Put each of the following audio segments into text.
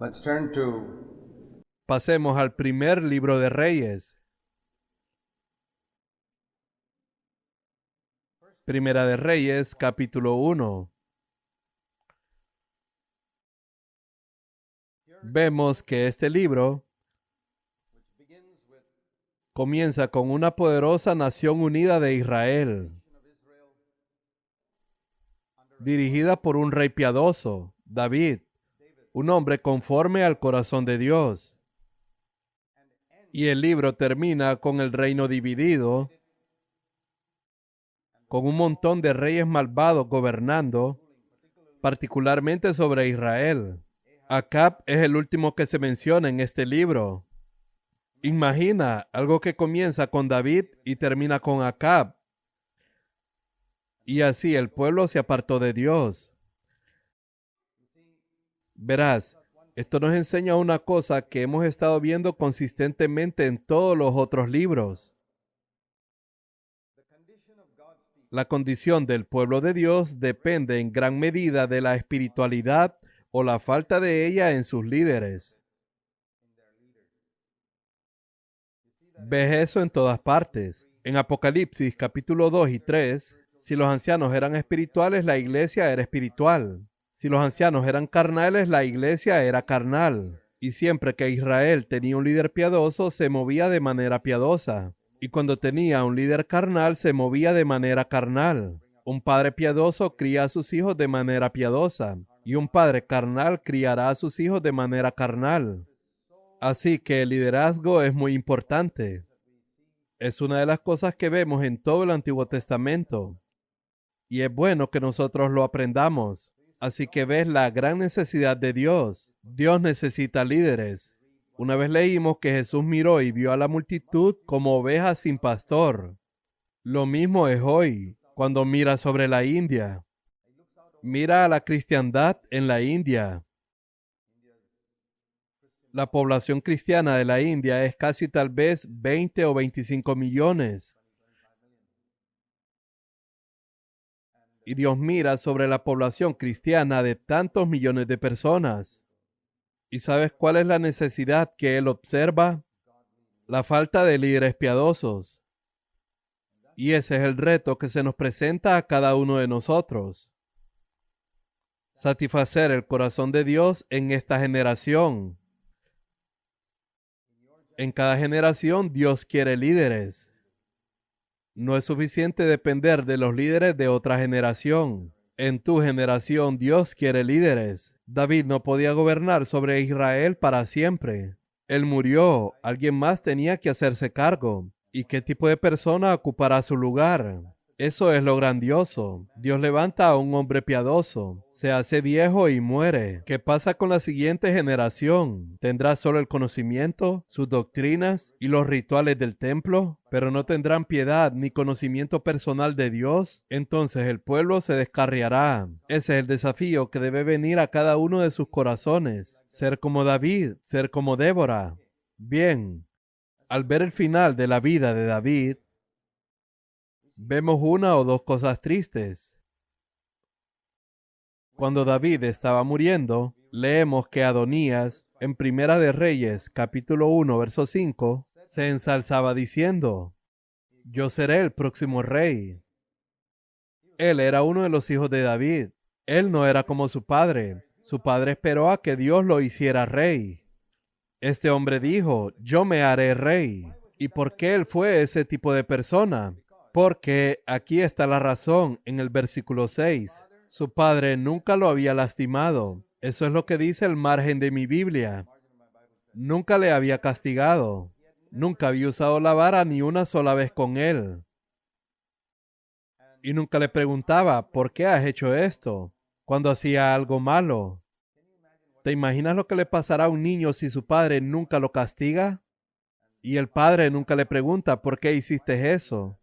Let's turn to Pasemos al primer libro de Reyes. Primera de Reyes, capítulo 1. Vemos que este libro comienza con una poderosa nación unida de Israel, dirigida por un rey piadoso, David, un hombre conforme al corazón de Dios. Y el libro termina con el reino dividido, con un montón de reyes malvados gobernando, particularmente sobre Israel. Acab es el último que se menciona en este libro. Imagina algo que comienza con David y termina con Acab. Y así el pueblo se apartó de Dios. Verás, esto nos enseña una cosa que hemos estado viendo consistentemente en todos los otros libros. La condición del pueblo de Dios depende en gran medida de la espiritualidad o la falta de ella en sus líderes. Ves eso en todas partes. En Apocalipsis capítulo 2 y 3, si los ancianos eran espirituales, la iglesia era espiritual. Si los ancianos eran carnales, la iglesia era carnal. Y siempre que Israel tenía un líder piadoso, se movía de manera piadosa. Y cuando tenía un líder carnal, se movía de manera carnal. Un padre piadoso cría a sus hijos de manera piadosa. Y un padre carnal criará a sus hijos de manera carnal. Así que el liderazgo es muy importante. Es una de las cosas que vemos en todo el Antiguo Testamento. Y es bueno que nosotros lo aprendamos. Así que ves la gran necesidad de Dios. Dios necesita líderes. Una vez leímos que Jesús miró y vio a la multitud como ovejas sin pastor. Lo mismo es hoy, cuando mira sobre la India. Mira a la cristiandad en la India. La población cristiana de la India es casi tal vez 20 o 25 millones. Y Dios mira sobre la población cristiana de tantos millones de personas. ¿Y sabes cuál es la necesidad que Él observa? La falta de líderes piadosos. Y ese es el reto que se nos presenta a cada uno de nosotros. Satisfacer el corazón de Dios en esta generación. En cada generación Dios quiere líderes. No es suficiente depender de los líderes de otra generación. En tu generación Dios quiere líderes. David no podía gobernar sobre Israel para siempre. Él murió, alguien más tenía que hacerse cargo. ¿Y qué tipo de persona ocupará su lugar? Eso es lo grandioso. Dios levanta a un hombre piadoso, se hace viejo y muere. ¿Qué pasa con la siguiente generación? ¿Tendrá solo el conocimiento, sus doctrinas y los rituales del templo, pero no tendrán piedad ni conocimiento personal de Dios? Entonces el pueblo se descarriará. Ese es el desafío que debe venir a cada uno de sus corazones. Ser como David, ser como Débora. Bien, al ver el final de la vida de David, vemos una o dos cosas tristes. Cuando David estaba muriendo, leemos que Adonías, en Primera de Reyes, capítulo 1, verso 5, se ensalzaba diciendo: yo seré el próximo rey. Él era uno de los hijos de David. Él no era como su padre. Su padre esperó a que Dios lo hiciera rey. Este hombre dijo: yo me haré rey. ¿Y por qué él fue ese tipo de persona? Porque aquí está la razón en el versículo 6. Su padre nunca lo había lastimado. Eso es lo que dice el margen de mi Biblia. Nunca le había castigado. Nunca había usado la vara ni una sola vez con él. Y nunca le preguntaba: ¿por qué has hecho esto? Cuando hacía algo malo. ¿Te imaginas lo que le pasará a un niño si su padre nunca lo castiga? Y el padre nunca le pregunta: ¿por qué hiciste eso?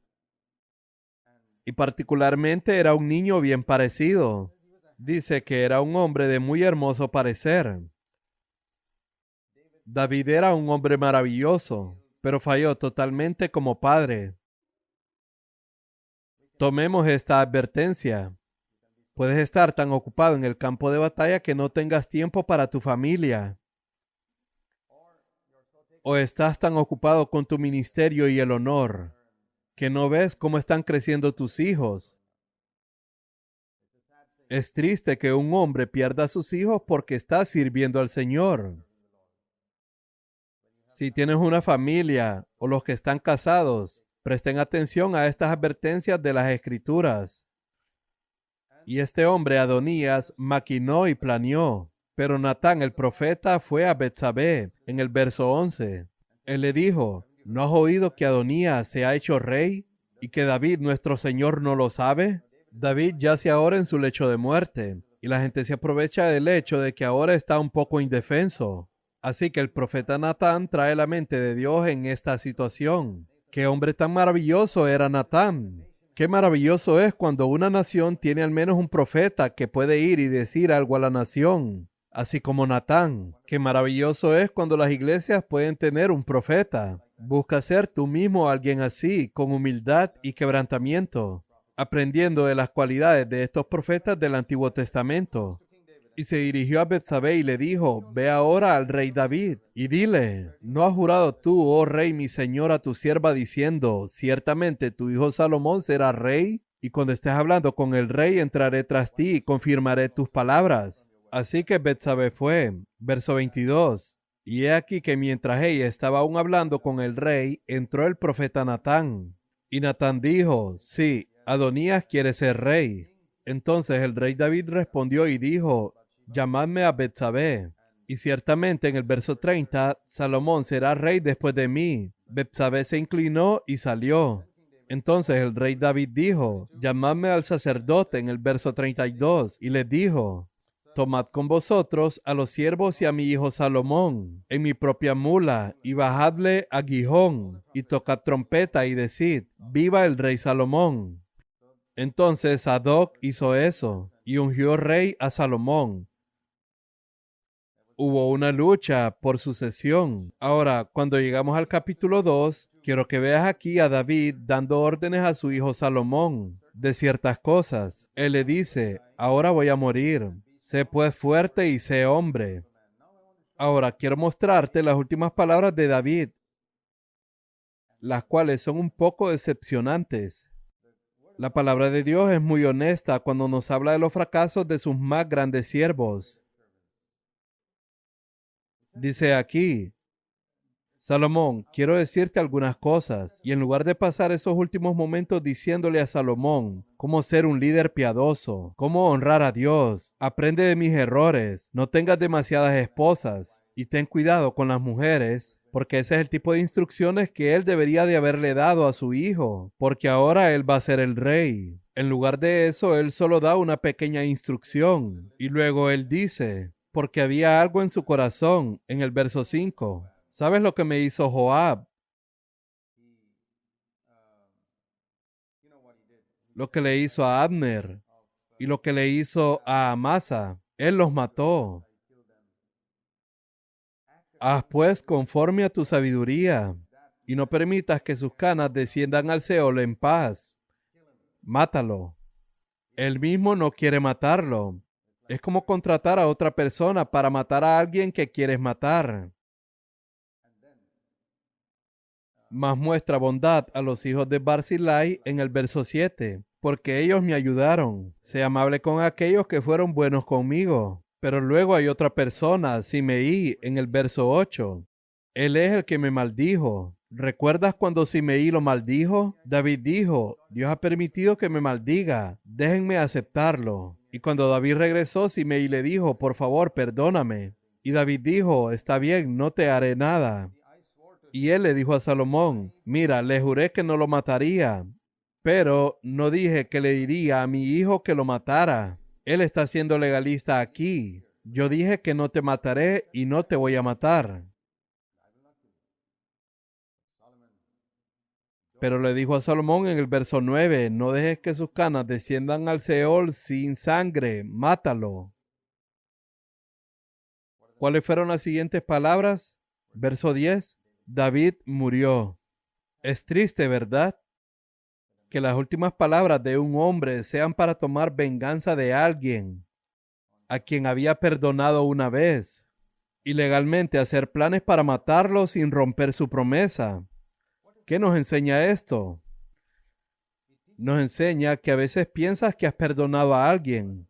Y particularmente era un niño bien parecido. Dice que era un hombre de muy hermoso parecer. David era un hombre maravilloso, pero falló totalmente como padre. Tomemos esta advertencia. Puedes estar tan ocupado en el campo de batalla que no tengas tiempo para tu familia. ¿O estás tan ocupado con tu ministerio y el honor que no ves cómo están creciendo tus hijos? Es triste que un hombre pierda a sus hijos porque está sirviendo al Señor. Si tienes una familia o los que están casados, presten atención a estas advertencias de las Escrituras. Y este hombre, Adonías, maquinó y planeó. Pero Natán el profeta fue a Betsabé en el verso 11. Él le dijo, ¿no has oído que Adonías se ha hecho rey y que David nuestro Señor no lo sabe? David yace ahora en su lecho de muerte y la gente se aprovecha del hecho de que ahora está un poco indefenso. Así que el profeta Natán trae la mente de Dios en esta situación. ¡Qué hombre tan maravilloso era Natán! Qué maravilloso es cuando una nación tiene al menos un profeta que puede ir y decir algo a la nación. Así como Natán. Qué maravilloso es cuando las iglesias pueden tener un profeta. Busca ser tú mismo alguien así, con humildad y quebrantamiento, aprendiendo de las cualidades de estos profetas del Antiguo Testamento. Y se dirigió a Betsabé y le dijo, ve ahora al rey David y dile, ¿no has jurado tú, oh rey, mi señor, a tu sierva diciendo, ciertamente tu hijo Salomón será rey? Y cuando estés hablando con el rey, entraré tras ti y confirmaré tus palabras. Así que Betsabé fue. Verso 22. Y he aquí que mientras ella estaba aún hablando con el rey, entró el profeta Natán. Y Natán dijo, sí, Adonías quiere ser rey. Entonces el rey David respondió y dijo, llamadme a Betsabé. Y ciertamente en el verso 30, Salomón será rey después de mí. Betsabé se inclinó y salió. Entonces el rey David dijo, llamadme al sacerdote en el verso 32, y les dijo, tomad con vosotros a los siervos y a mi hijo Salomón en mi propia mula, y bajadle a Gihón, y tocad trompeta y decid, viva el rey Salomón. Entonces Sadoc hizo eso, y ungió rey a Salomón. Hubo una lucha por sucesión. Ahora, cuando llegamos al capítulo 2, quiero que veas aquí a David dando órdenes a su hijo Salomón de ciertas cosas. Él le dice, ahora voy a morir. Sé pues fuerte y sé hombre. Ahora quiero mostrarte las últimas palabras de David, las cuales son un poco decepcionantes. La palabra de Dios es muy honesta cuando nos habla de los fracasos de sus más grandes siervos. Dice aquí, Salomón, quiero decirte algunas cosas. Y en lugar de pasar esos últimos momentos diciéndole a Salomón cómo ser un líder piadoso, cómo honrar a Dios, aprende de mis errores, no tengas demasiadas esposas y ten cuidado con las mujeres, porque ese es el tipo de instrucciones que él debería de haberle dado a su hijo, porque ahora él va a ser el rey. En lugar de eso, él solo da una pequeña instrucción y luego él dice, porque había algo en su corazón, en el verso 5. ¿Sabes lo que me hizo Joab? Lo que le hizo a Abner y lo que le hizo a Amasa. Él los mató. Haz pues conforme a tu sabiduría y no permitas que sus canas desciendan al Seol en paz. Mátalo. Él mismo no quiere matarlo. Es como contratar a otra persona para matar a alguien que quieres matar. Mas muestra bondad a los hijos de Barzillai en el verso 7, porque ellos me ayudaron. Sé amable con aquellos que fueron buenos conmigo. Pero luego hay otra persona, Simeí, en el verso 8. Él es el que me maldijo. ¿Recuerdas cuando Simeí lo maldijo? David dijo, Dios ha permitido que me maldiga, déjenme aceptarlo. Y cuando David regresó, Simeí le dijo, por favor, perdóname. Y David dijo, está bien, no te haré nada. Y él le dijo a Salomón, mira, le juré que no lo mataría, pero no dije que le diría a mi hijo que lo matara. Él está siendo legalista aquí. Yo dije que no te mataré y no te voy a matar. Pero le dijo a Salomón en el verso 9, no dejes que sus canas desciendan al Seol sin sangre, mátalo. ¿Cuáles fueron las siguientes palabras? Verso 10, David murió. Es triste, ¿verdad? Que las últimas palabras de un hombre sean para tomar venganza de alguien a quien había perdonado una vez. y legalmente hacer planes para matarlo sin romper su promesa. ¿Qué nos enseña esto? Nos enseña que a veces piensas que has perdonado a alguien.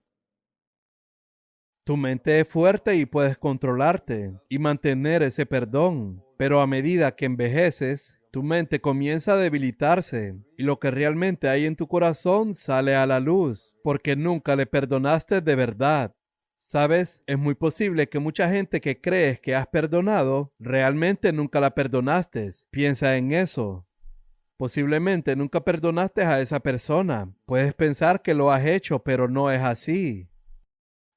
Tu mente es fuerte y puedes controlarte y mantener ese perdón, pero a medida que envejeces, tu mente comienza a debilitarse y lo que realmente hay en tu corazón sale a la luz, porque nunca le perdonaste de verdad. ¿Sabes? Es muy posible que mucha gente que crees que has perdonado, realmente nunca la perdonaste. Piensa en eso. Posiblemente nunca perdonaste a esa persona. Puedes pensar que lo has hecho, pero no es así.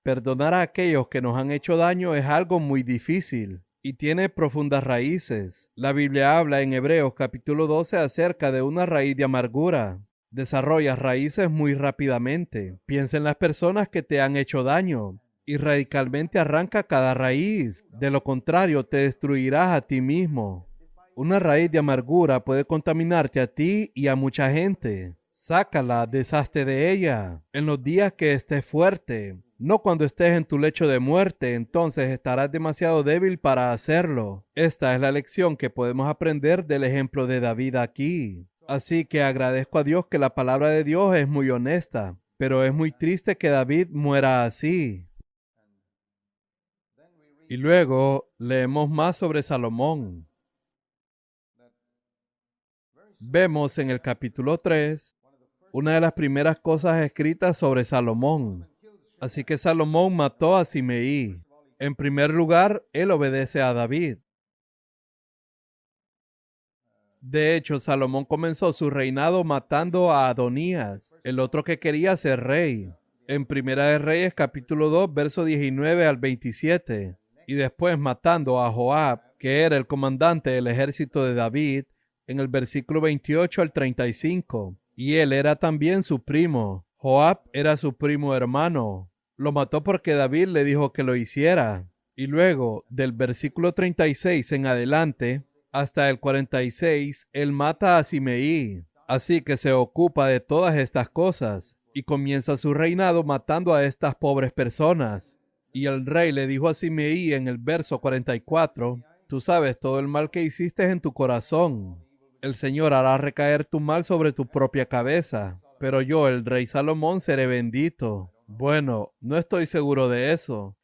Perdonar a aquellos que nos han hecho daño es algo muy difícil y tiene profundas raíces. La Biblia habla en Hebreos capítulo 12 acerca de una raíz de amargura. Desarrollas raíces muy rápidamente. Piensa en las personas que te han hecho daño y radicalmente arranca cada raíz. De lo contrario, te destruirás a ti mismo. Una raíz de amargura puede contaminarte a ti y a mucha gente. Sácala, deshazte de ella. En los días que estés fuerte, no cuando estés en tu lecho de muerte, entonces estarás demasiado débil para hacerlo. Esta es la lección que podemos aprender del ejemplo de David aquí. Así que agradezco a Dios que la palabra de Dios es muy honesta, pero es muy triste que David muera así. Y luego leemos más sobre Salomón. Vemos en el capítulo 3 una de las primeras cosas escritas sobre Salomón. Así que Salomón mató a Simeí. En primer lugar, él obedece a David. De hecho, Salomón comenzó su reinado matando a Adonías, el otro que quería ser rey. En Primera de Reyes, capítulo 2, verso 19 al 27. Y después matando a Joab, que era el comandante del ejército de David, en el versículo 28 al 35. Y él era también su primo. Joab era su primo hermano. Lo mató porque David le dijo que lo hiciera. Y luego, del versículo 36 en adelante, hasta el 46, él mata a Simeí. Así que se ocupa de todas estas cosas y comienza su reinado matando a estas pobres personas. Y el rey le dijo a Simeí en el verso 44, tú sabes todo el mal que hiciste en tu corazón. El Señor hará recaer tu mal sobre tu propia cabeza, pero yo, el rey Salomón, seré bendito. Bueno, no estoy seguro de eso.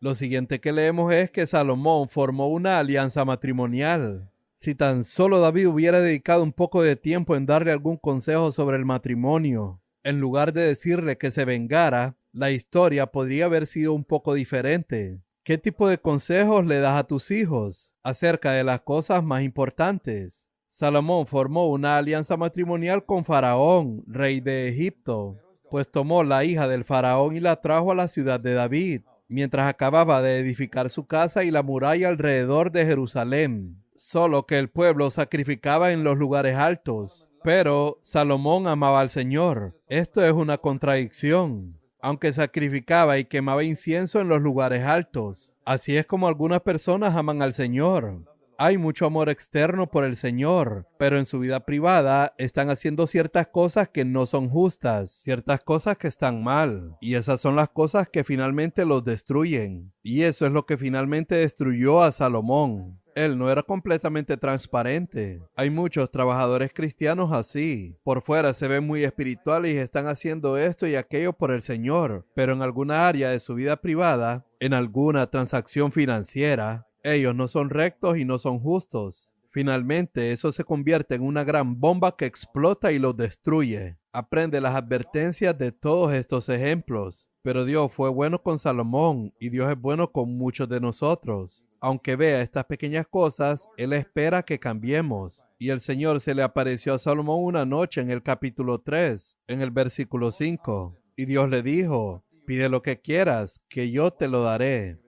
Lo siguiente que leemos es que Salomón formó una alianza matrimonial. Si tan solo David hubiera dedicado un poco de tiempo en darle algún consejo sobre el matrimonio, en lugar de decirle que se vengara, la historia podría haber sido un poco diferente. ¿Qué tipo de consejos le das a tus hijos acerca de las cosas más importantes? Salomón formó una alianza matrimonial con Faraón, rey de Egipto, pues tomó la hija del faraón y la trajo a la ciudad de David, mientras acababa de edificar su casa y la muralla alrededor de Jerusalén. Solo que el pueblo sacrificaba en los lugares altos, pero Salomón amaba al Señor. Esto es una contradicción. Aunque sacrificaba y quemaba incienso en los lugares altos. Así es como algunas personas aman al Señor. Hay mucho amor externo por el Señor, pero en su vida privada están haciendo ciertas cosas que no son justas, ciertas cosas que están mal, y esas son las cosas que finalmente los destruyen. Y eso es lo que finalmente destruyó a Salomón. Él no era completamente transparente. Hay muchos trabajadores cristianos así. Por fuera se ven muy espirituales y están haciendo esto y aquello por el Señor, pero en alguna área de su vida privada, en alguna transacción financiera, ellos no son rectos y no son justos. Finalmente, eso se convierte en una gran bomba que explota y los destruye. Aprende las advertencias de todos estos ejemplos. Pero Dios fue bueno con Salomón y Dios es bueno con muchos de nosotros. Aunque vea estas pequeñas cosas, Él espera que cambiemos. Y el Señor se le apareció a Salomón una noche en el capítulo 3, en el versículo 5. Y Dios le dijo, pide lo que quieras, que yo te lo daré.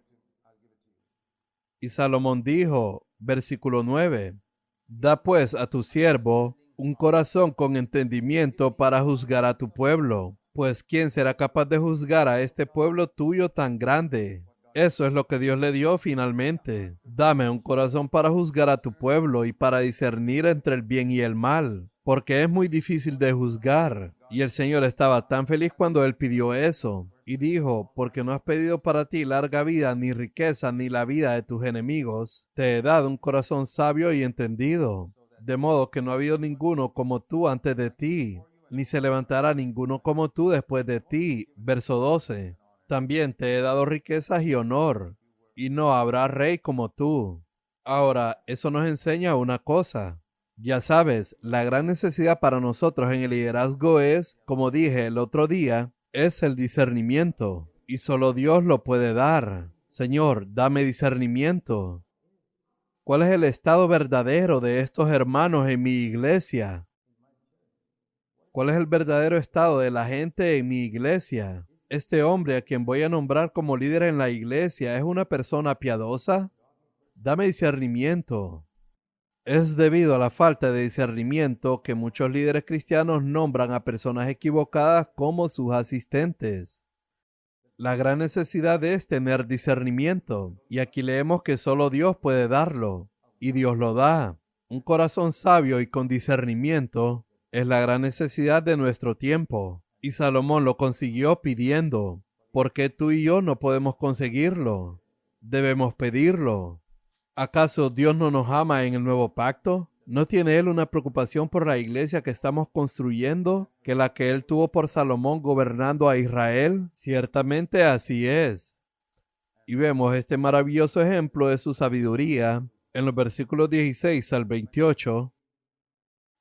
Y Salomón dijo, versículo 9, da pues a tu siervo un corazón con entendimiento para juzgar a tu pueblo, pues ¿quién será capaz de juzgar a este pueblo tuyo tan grande? Eso es lo que Dios le dio finalmente. Dame un corazón para juzgar a tu pueblo y para discernir entre el bien y el mal, porque es muy difícil de juzgar. Y el Señor estaba tan feliz cuando él pidió eso. Y dijo, porque no has pedido para ti larga vida, ni riqueza, ni la vida de tus enemigos, te he dado un corazón sabio y entendido, de modo que no ha habido ninguno como tú antes de ti, ni se levantará ninguno como tú después de ti. Verso 12. También te he dado riquezas y honor, y no habrá rey como tú. Ahora, eso nos enseña una cosa. Ya sabes, la gran necesidad para nosotros en el liderazgo es, como dije el otro día, es el discernimiento. Y solo Dios lo puede dar. Señor, dame discernimiento. ¿Cuál es el estado verdadero de estos hermanos en mi iglesia? ¿Cuál es el verdadero estado de la gente en mi iglesia? ¿Este hombre a quien voy a nombrar como líder en la iglesia es una persona piadosa? Dame discernimiento. Es debido a la falta de discernimiento que muchos líderes cristianos nombran a personas equivocadas como sus asistentes. La gran necesidad es tener discernimiento, y aquí leemos que solo Dios puede darlo, y Dios lo da. Un corazón sabio y con discernimiento es la gran necesidad de nuestro tiempo, y Salomón lo consiguió pidiendo. ¿Por qué tú y yo no podemos conseguirlo? Debemos pedirlo. ¿Acaso Dios no nos ama en el nuevo pacto? ¿No tiene Él una preocupación por la iglesia que estamos construyendo que la que Él tuvo por Salomón gobernando a Israel? Ciertamente así es. Y vemos este maravilloso ejemplo de su sabiduría en los versículos 16 al 28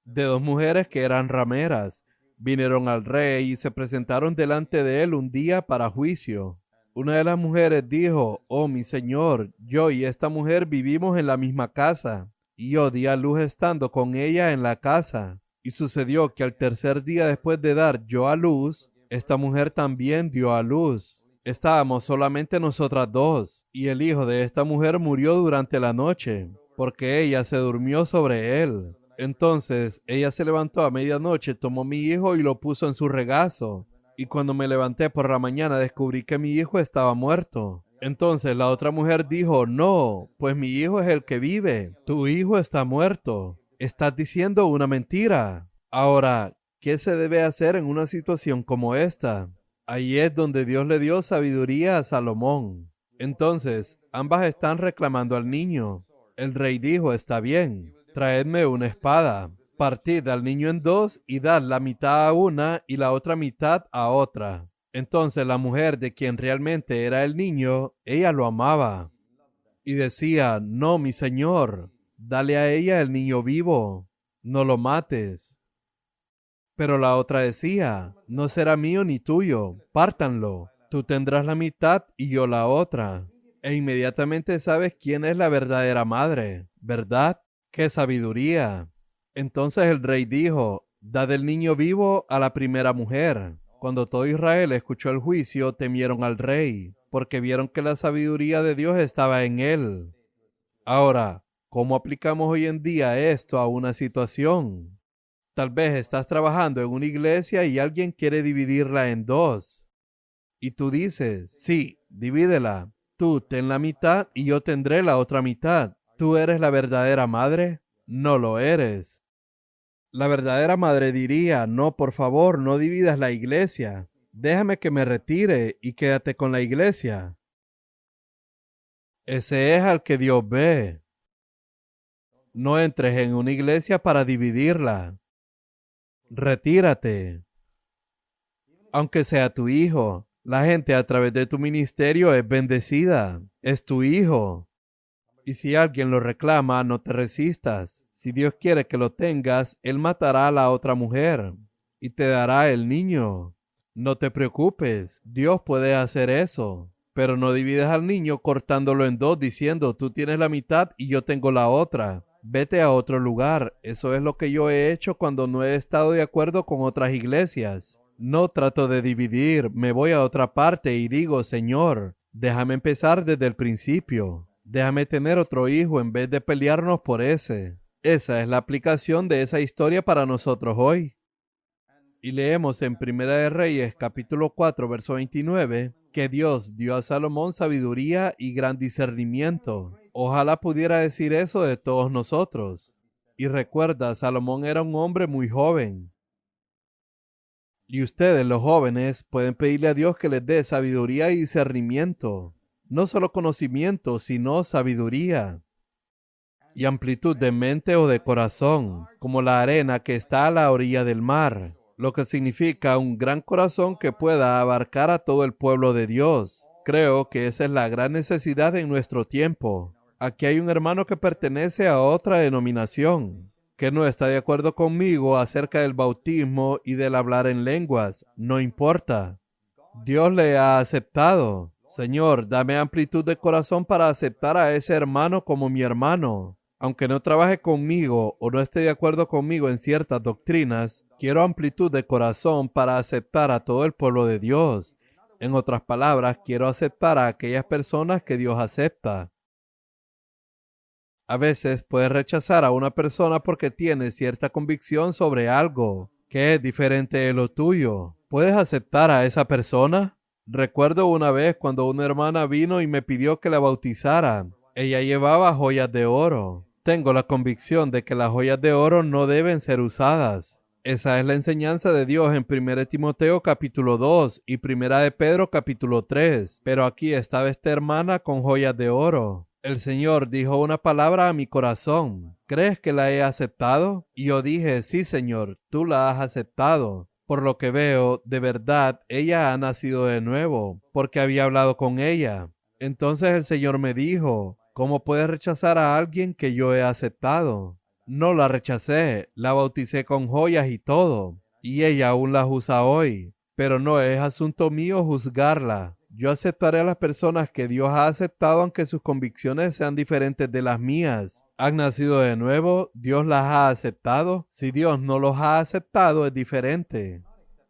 de dos mujeres que eran rameras. Vinieron al rey y se presentaron delante de él un día para juicio. Una de las mujeres dijo, oh mi señor, yo y esta mujer vivimos en la misma casa, y yo di a luz estando con ella en la casa. Y sucedió que al tercer día después de dar yo a luz, esta mujer también dio a luz. Estábamos solamente nosotras dos, y el hijo de esta mujer murió durante la noche, porque ella se durmió sobre él. Entonces ella se levantó a medianoche, tomó mi hijo y lo puso en su regazo. Y cuando me levanté por la mañana descubrí que mi hijo estaba muerto. Entonces la otra mujer dijo, no, pues mi hijo es el que vive. Tu hijo está muerto. Estás diciendo una mentira. Ahora, ¿qué se debe hacer en una situación como esta? Ahí es donde Dios le dio sabiduría a Salomón. Entonces, ambas están reclamando al niño. El rey dijo, está bien, traedme una espada. Partid al niño en dos y dad la mitad a una y la otra mitad a otra. Entonces la mujer de quien realmente era el niño, ella lo amaba. Y decía, no, mi señor, dale a ella el niño vivo, no lo mates. Pero la otra decía, no será mío ni tuyo, pártanlo. Tú tendrás la mitad y yo la otra. E inmediatamente sabes quién es la verdadera madre, ¿verdad? ¡Qué sabiduría! Entonces el rey dijo, dad el niño vivo a la primera mujer. Cuando todo Israel escuchó el juicio, temieron al rey, porque vieron que la sabiduría de Dios estaba en él. Ahora, ¿cómo aplicamos hoy en día esto a una situación? Tal vez estás trabajando en una iglesia y alguien quiere dividirla en dos. Y tú dices, sí, divídela. Tú ten la mitad y yo tendré la otra mitad. ¿Tú eres la verdadera madre? No lo eres. La verdadera madre diría, no, por favor, no dividas la iglesia. Déjame que me retire y quédate con la iglesia. Ese es al que Dios ve. No entres en una iglesia para dividirla. Retírate. Aunque sea tu hijo, la gente a través de tu ministerio es bendecida. Es tu hijo. Y si alguien lo reclama, no te resistas. Si Dios quiere que lo tengas, Él matará a la otra mujer y te dará el niño. No te preocupes, Dios puede hacer eso. Pero no divides al niño cortándolo en dos diciendo, tú tienes la mitad y yo tengo la otra. Vete a otro lugar. Eso es lo que yo he hecho cuando no he estado de acuerdo con otras iglesias. No trato de dividir, me voy a otra parte y digo, Señor, déjame empezar desde el principio. Déjame tener otro hijo en vez de pelearnos por ese. Esa es la aplicación de esa historia para nosotros hoy. Y leemos en Primera de Reyes, capítulo 4, verso 29, que Dios dio a Salomón sabiduría y gran discernimiento. Ojalá pudiera decir eso de todos nosotros. Y recuerda, Salomón era un hombre muy joven. Y ustedes, los jóvenes, pueden pedirle a Dios que les dé sabiduría y discernimiento. No solo conocimiento, sino sabiduría y amplitud de mente o de corazón, como la arena que está a la orilla del mar, lo que significa un gran corazón que pueda abarcar a todo el pueblo de Dios. Creo que esa es la gran necesidad en nuestro tiempo. Aquí hay un hermano que pertenece a otra denominación, que no está de acuerdo conmigo acerca del bautismo y del hablar en lenguas. No importa. Dios le ha aceptado. Señor, dame amplitud de corazón para aceptar a ese hermano como mi hermano. Aunque no trabaje conmigo o no esté de acuerdo conmigo en ciertas doctrinas, quiero amplitud de corazón para aceptar a todo el pueblo de Dios. En otras palabras, quiero aceptar a aquellas personas que Dios acepta. A veces puedes rechazar a una persona porque tiene cierta convicción sobre algo que es diferente de lo tuyo. ¿Puedes aceptar a esa persona? Recuerdo una vez cuando una hermana vino y me pidió que la bautizara. Ella llevaba joyas de oro. Tengo la convicción de que las joyas de oro no deben ser usadas. Esa es la enseñanza de Dios en 1 Timoteo capítulo 2 y 1 de Pedro capítulo 3. Pero aquí estaba esta hermana con joyas de oro. El Señor dijo una palabra a mi corazón. ¿Crees que la he aceptado? Y yo dije, sí, Señor, tú la has aceptado. Por lo que veo, de verdad, ella ha nacido de nuevo, porque había hablado con ella. Entonces el Señor me dijo, ¿cómo puedes rechazar a alguien que yo he aceptado? No la rechacé, la bauticé con joyas y todo, y ella aún las usa hoy. Pero no es asunto mío juzgarla. Yo aceptaré a las personas que Dios ha aceptado aunque sus convicciones sean diferentes de las mías. ¿Han nacido de nuevo? ¿Dios las ha aceptado? Si Dios no los ha aceptado, es diferente.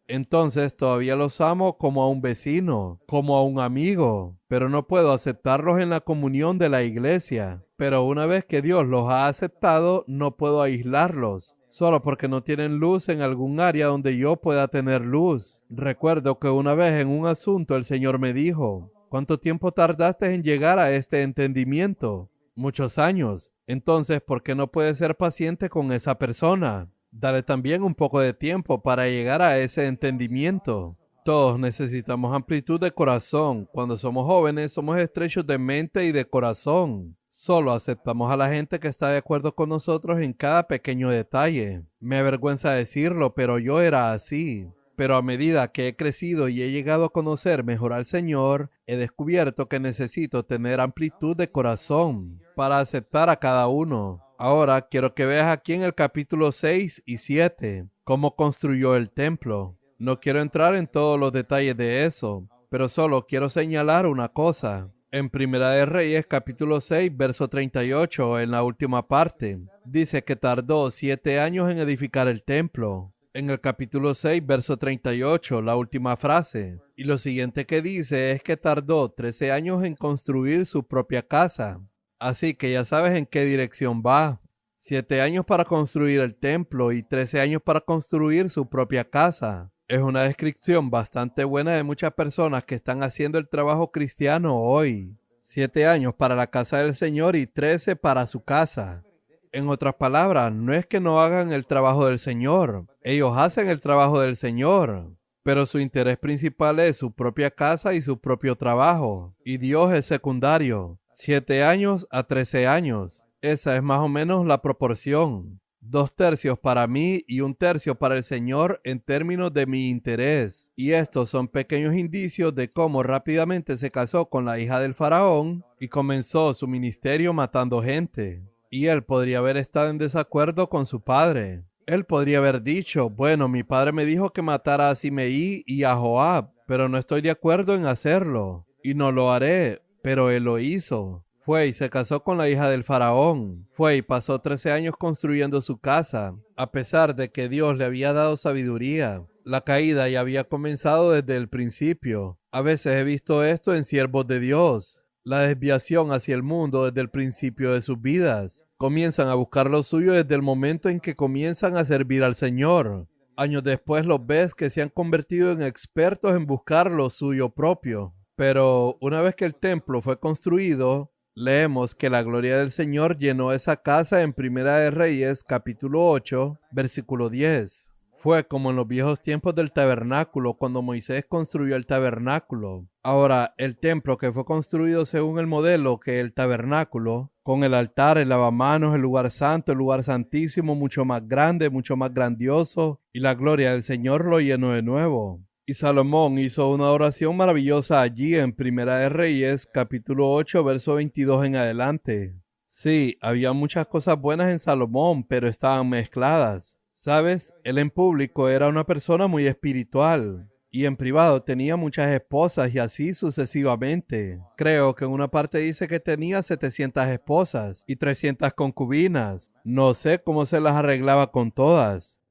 Entonces todavía los amo como a un vecino, como a un amigo, pero no puedo aceptarlos en la comunión de la iglesia. Pero una vez que Dios los ha aceptado, no puedo aislarlos, solo porque no tienen luz en algún área donde yo pueda tener luz. Recuerdo que una vez en un asunto el Señor me dijo, ¿cuánto tiempo tardaste en llegar a este entendimiento? Muchos años. Entonces, ¿por qué no puedes ser paciente con esa persona? Dale también un poco de tiempo para llegar a ese entendimiento. Todos necesitamos amplitud de corazón. Cuando somos jóvenes, somos estrechos de mente y de corazón. Solo aceptamos a la gente que está de acuerdo con nosotros en cada pequeño detalle. Me avergüenza decirlo, pero yo era así. Pero a medida que he crecido y he llegado a conocer mejor al Señor, he descubierto que necesito tener amplitud de corazón para aceptar a cada uno. Ahora quiero que veas aquí en el capítulo 6 y 7 cómo construyó el templo. No quiero entrar en todos los detalles de eso, pero solo quiero señalar una cosa. En Primera de Reyes, capítulo 6, verso 38, en la última parte, dice que tardó 7 años en edificar el templo. En el capítulo 6, verso 38, la última frase. Y lo siguiente que dice es que tardó 13 años en construir su propia casa. Así que ya sabes en qué dirección va. 7 años para construir el templo y 13 años para construir su propia casa. Es una descripción bastante buena de muchas personas que están haciendo el trabajo cristiano hoy. 7 años para la casa del Señor y 13 para su casa. En otras palabras, no es que no hagan el trabajo del Señor. Ellos hacen el trabajo del Señor. Pero su interés principal es su propia casa y su propio trabajo. Y Dios es secundario. 7 años a 13 años. Esa es más o menos la proporción. 2/3 para mí y 1/3 para el Señor en términos de mi interés. Y estos son pequeños indicios de cómo rápidamente se casó con la hija del faraón y comenzó su ministerio matando gente. Y él podría haber estado en desacuerdo con su padre. Él podría haber dicho, bueno, mi padre me dijo que matara a Simeí y a Joab, pero no estoy de acuerdo en hacerlo. Y no lo haré, pero él lo hizo. Fue y se casó con la hija del faraón. Fue y pasó 13 años construyendo su casa, a pesar de que Dios le había dado sabiduría. La caída ya había comenzado desde el principio. A veces he visto esto en siervos de Dios. La desviación hacia el mundo desde el principio de sus vidas. Comienzan a buscar lo suyo desde el momento en que comienzan a servir al Señor. Años después los ves que se han convertido en expertos en buscar lo suyo propio. Pero una vez que el templo fue construido, leemos que la gloria del Señor llenó esa casa en Primera de Reyes, capítulo 8, versículo 10. Fue como en los viejos tiempos del tabernáculo, cuando Moisés construyó el tabernáculo. Ahora, el templo que fue construido según el modelo que el tabernáculo, con el altar, el lavamanos, el lugar santo, el lugar santísimo, mucho más grande, mucho más grandioso, y la gloria del Señor lo llenó de nuevo. Y Salomón hizo una oración maravillosa allí en Primera de Reyes, capítulo 8, verso 22 en adelante. Sí, había muchas cosas buenas en Salomón, pero estaban mezcladas. ¿Sabes? Él en público era una persona muy espiritual y en privado tenía muchas esposas y así sucesivamente. Creo que en una parte dice que tenía 700 esposas y 300 concubinas. No sé cómo se las arreglaba con todas.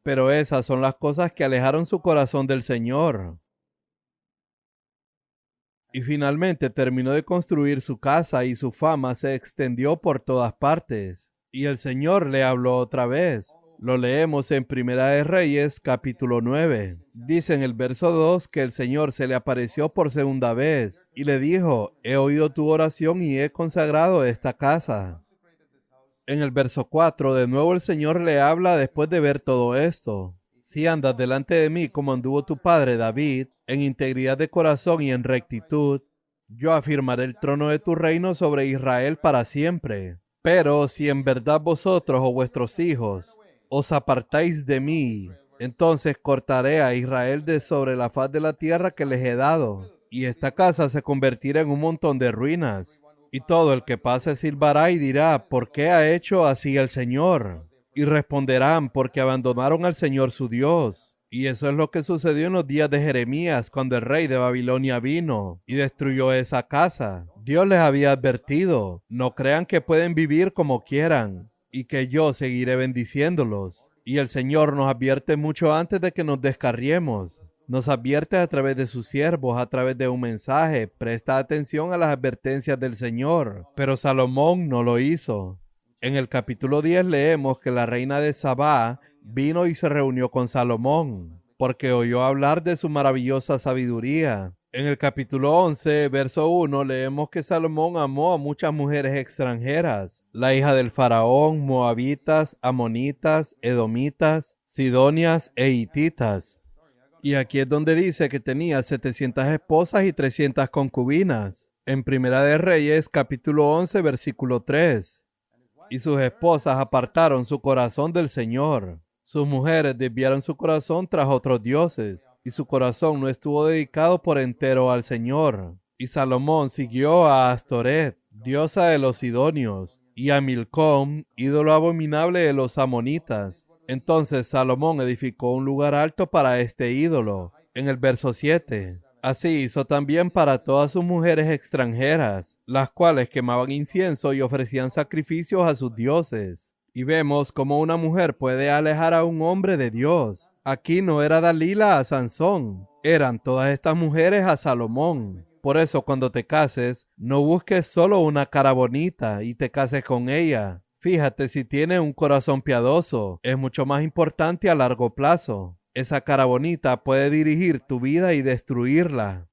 Pero esas son las cosas que alejaron su corazón del Señor. Y finalmente terminó de construir su casa y su fama se extendió por todas partes. Y el Señor le habló otra vez. Lo leemos en Primera de Reyes, capítulo 9. Dice en el verso 2 que el Señor se le apareció por segunda vez y le dijo: he oído tu oración y he consagrado esta casa. En el verso 4, de nuevo el Señor le habla después de ver todo esto. Si andas delante de mí como anduvo tu padre David, en integridad de corazón y en rectitud, yo afirmaré el trono de tu reino sobre Israel para siempre. Pero si en verdad vosotros o vuestros hijos os apartáis de mí, entonces cortaré a Israel de sobre la faz de la tierra que les he dado, y esta casa se convertirá en un montón de ruinas. Y todo el que pase silbará y dirá: ¿por qué ha hecho así el Señor? Y responderán: porque abandonaron al Señor su Dios. Y eso es lo que sucedió en los días de Jeremías, cuando el rey de Babilonia vino y destruyó esa casa. Dios les había advertido: no crean que pueden vivir como quieran y que yo seguiré bendiciéndolos. Y el Señor nos advierte mucho antes de que nos descarriemos. Nos advierte a través de sus siervos, a través de un mensaje. Presta atención a las advertencias del Señor. Pero Salomón no lo hizo. En el capítulo 10 leemos que la reina de Sabá vino y se reunió con Salomón, porque oyó hablar de su maravillosa sabiduría. En el capítulo 11, verso 1, leemos que Salomón amó a muchas mujeres extranjeras, la hija del faraón, moabitas, amonitas, edomitas, sidonias e hititas. Y aquí es donde dice que tenía 700 esposas y 300 concubinas. En Primera de Reyes, capítulo 11, versículo 3. Y sus esposas apartaron su corazón del Señor. Sus mujeres desviaron su corazón tras otros dioses, y su corazón no estuvo dedicado por entero al Señor. Y Salomón siguió a Astoret, diosa de los sidonios, y a Milcom, ídolo abominable de los amonitas. Entonces Salomón edificó un lugar alto para este ídolo. En el verso 7. Así hizo también para todas sus mujeres extranjeras, las cuales quemaban incienso y ofrecían sacrificios a sus dioses. Y vemos cómo una mujer puede alejar a un hombre de Dios. Aquí no era Dalila a Sansón, eran todas estas mujeres a Salomón. Por eso cuando te cases, no busques solo una cara bonita y te cases con ella. Fíjate si tiene un corazón piadoso, es mucho más importante a largo plazo. Esa cara bonita puede dirigir tu vida y destruirla.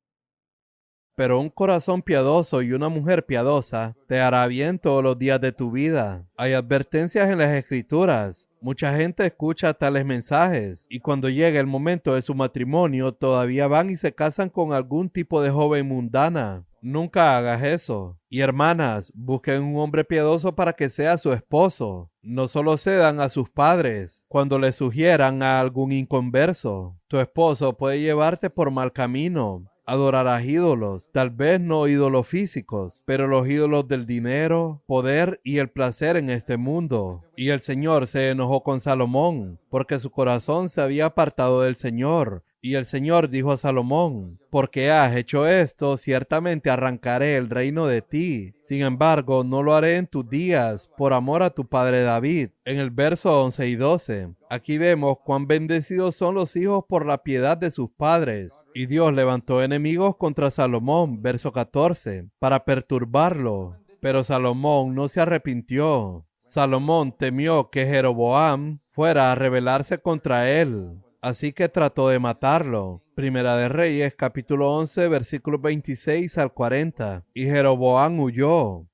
Pero un corazón piadoso y una mujer piadosa te hará bien todos los días de tu vida. Hay advertencias en las Escrituras. Mucha gente escucha tales mensajes y cuando llega el momento de su matrimonio todavía van y se casan con algún tipo de joven mundana. Nunca hagas eso. Y hermanas, busquen un hombre piadoso para que sea su esposo. No solo cedan a sus padres cuando le sugieran a algún inconverso. Tu esposo puede llevarte por mal camino. Adorarás ídolos, tal vez no ídolos físicos, pero los ídolos del dinero, poder y el placer en este mundo. Y el Señor se enojó con Salomón, porque su corazón se había apartado del Señor. Y el Señor dijo a Salomón: porque has hecho esto, ciertamente arrancaré el reino de ti. Sin embargo, no lo haré en tus días, por amor a tu padre David. En el verso 11 y 12, aquí vemos cuán bendecidos son los hijos por la piedad de sus padres. Y Dios levantó enemigos contra Salomón, verso 14, para perturbarlo. Pero Salomón no se arrepintió. Salomón temió que Jeroboam fuera a rebelarse contra él. Así que trató de matarlo. Primera de Reyes, capítulo 11, versículos 26 al 40. Y Jeroboam huyó.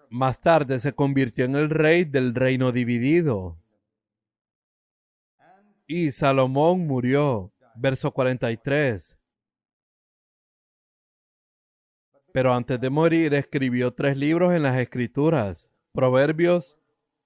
Más tarde se convirtió en el rey del reino dividido. Y Salomón murió. Verso 43. Pero antes de morir escribió 3 libros en las Escrituras. Proverbios,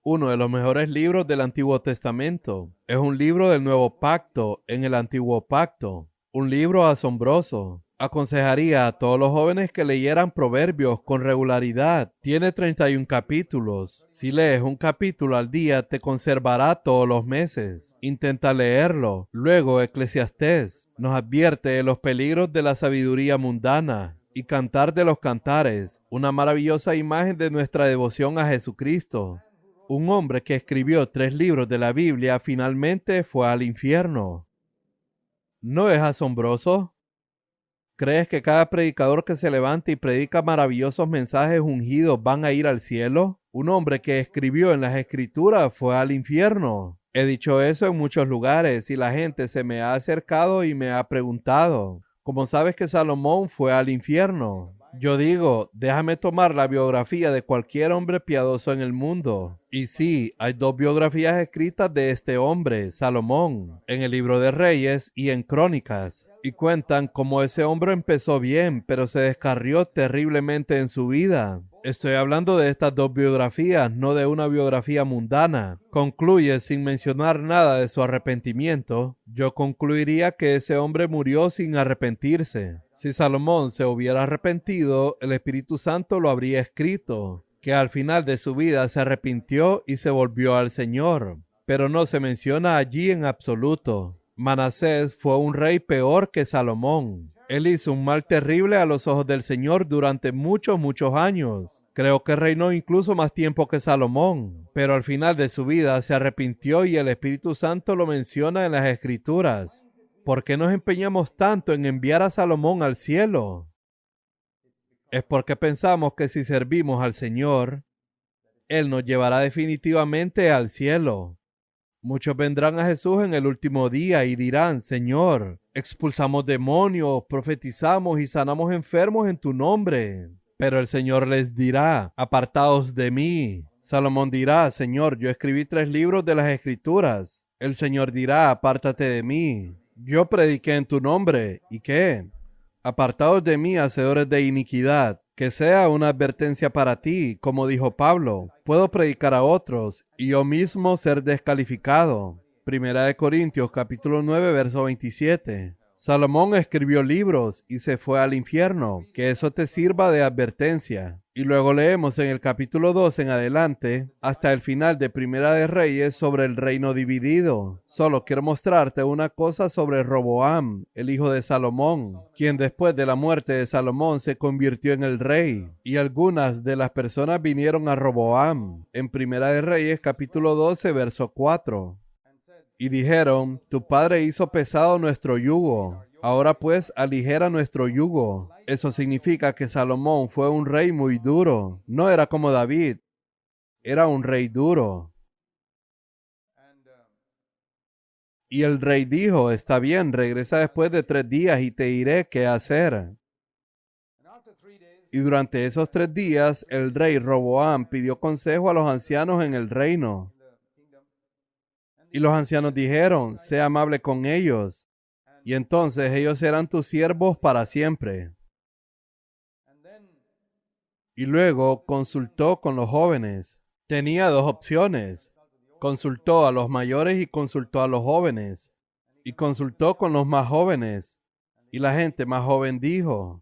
uno de los mejores libros del Antiguo Testamento. Es un libro del Nuevo Pacto en el Antiguo Pacto. Un libro asombroso. Aconsejaría a todos los jóvenes que leyeran Proverbios con regularidad. Tiene 31 capítulos. Si lees un capítulo al día, te conservará todos los meses. Intenta leerlo. Luego, Eclesiastés nos advierte de los peligros de la sabiduría mundana. Y Cantar de los Cantares, una maravillosa imagen de nuestra devoción a Jesucristo. Un hombre que escribió 3 libros de la Biblia finalmente fue al infierno. ¿No es asombroso? ¿Crees que cada predicador que se levanta y predica maravillosos mensajes ungidos van a ir al cielo? Un hombre que escribió en las Escrituras fue al infierno. He dicho eso en muchos lugares y la gente se me ha acercado y me ha preguntado, ¿cómo sabes que Salomón fue al infierno? Yo digo, déjame tomar la biografía de cualquier hombre piadoso en el mundo. Y sí, hay 2 biografías escritas de este hombre, Salomón, en el libro de Reyes y en Crónicas. Y cuentan cómo ese hombre empezó bien, pero se descarrió terriblemente en su vida. Estoy hablando de estas 2 biografías, no de una biografía mundana. Concluye sin mencionar nada de su arrepentimiento. Yo concluiría que ese hombre murió sin arrepentirse. Si Salomón se hubiera arrepentido, el Espíritu Santo lo habría escrito, que al final de su vida se arrepintió y se volvió al Señor. Pero no se menciona allí en absoluto. Manasés fue un rey peor que Salomón. Él hizo un mal terrible a los ojos del Señor durante muchos años. Creo que reinó incluso más tiempo que Salomón. Pero al final de su vida se arrepintió y el Espíritu Santo lo menciona en las Escrituras. ¿Por qué nos empeñamos tanto en enviar a Salomón al cielo? Es porque pensamos que si servimos al Señor, Él nos llevará definitivamente al cielo. Muchos vendrán a Jesús en el último día y dirán, Señor, expulsamos demonios, profetizamos y sanamos enfermos en tu nombre. Pero el Señor les dirá, apartaos de mí. Salomón dirá, Señor, yo escribí 3 libros de las Escrituras. El Señor dirá, apártate de mí. Yo prediqué en tu nombre. ¿Y qué? Apartaos de mí, hacedores de iniquidad. Que sea una advertencia para ti, como dijo Pablo. Puedo predicar a otros y yo mismo ser descalificado. Primera de Corintios, capítulo 9, verso 27. Salomón escribió libros y se fue al infierno. Que eso te sirva de advertencia. Y luego leemos en el capítulo 2 en adelante, hasta el final de Primera de Reyes, sobre el reino dividido. Solo quiero mostrarte una cosa sobre Roboam, el hijo de Salomón, quien después de la muerte de Salomón se convirtió en el rey. Y algunas de las personas vinieron a Roboam, en Primera de Reyes, capítulo 12, verso 4. Y dijeron, tu padre hizo pesado nuestro yugo. Ahora pues aligera nuestro yugo. Eso significa que Salomón fue un rey muy duro. No era como David. Era un rey duro. Y el rey dijo, está bien, regresa después de 3 días y te diré qué hacer. Y durante esos 3 días, el rey Roboam pidió consejo a los ancianos en el reino. Y los ancianos dijeron, sé amable con ellos, y entonces ellos serán tus siervos para siempre. Y luego consultó con los jóvenes. Tenía 2 opciones. Consultó a los mayores y consultó a los jóvenes. Y consultó con los más jóvenes. Y la gente más joven dijo,